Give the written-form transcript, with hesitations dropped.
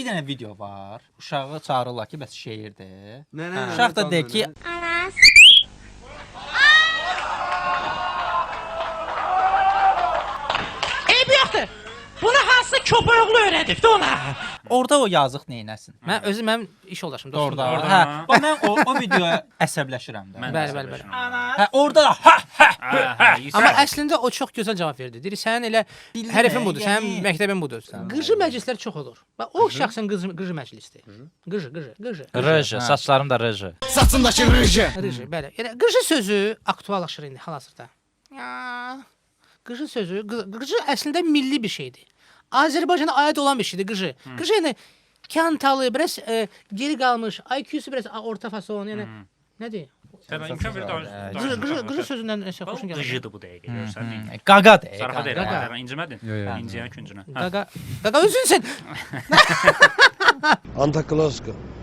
bir dənə video var. Uşağı çağırırlar ki, bəs şeirdir. Nə? Uşaq da deyir ki, Eybi yoxdur. Bunu hansı köpəyoğlu öyrədibdi ona? orada o yazıq neynəsin? Mənim iş yoldaşım dostum. Orada. Hə, mən o videoya əsəbləşirəm də. Bəli. Hə, orada da Amma əslində o çox gözəl cavab verdi. Deyir, sənin elə hərfin budur, sənin məktəbin budur. Qıcı məclislər çox olur. Və o şəxsən qıcı məclisdir. Qıcı. Rıjı, saçlarım da rıjı. Saçındakı rıjı. Rıjı, bəli. Yəni qıcı sözü aktuallaşır indi hal-hazırda. Qıcı sözü, qıcı əslində milli bir şeydir. Azərbaycana aid olan bir şeydir qıcı. Qıcı yəni kantalı, biraz geri qalmış, IQ-su biraz orta fason, yəni nədir? Təbii imkan ver Qıcı sözündən nəsə xoşun gəlir. Qıcıdır bu dəqiqə görürsən. qaqadır. Zarafat Qaqa. edirəm. İncimədin. İnciyən küncünə. Qaqa özünsən. Antaklaska.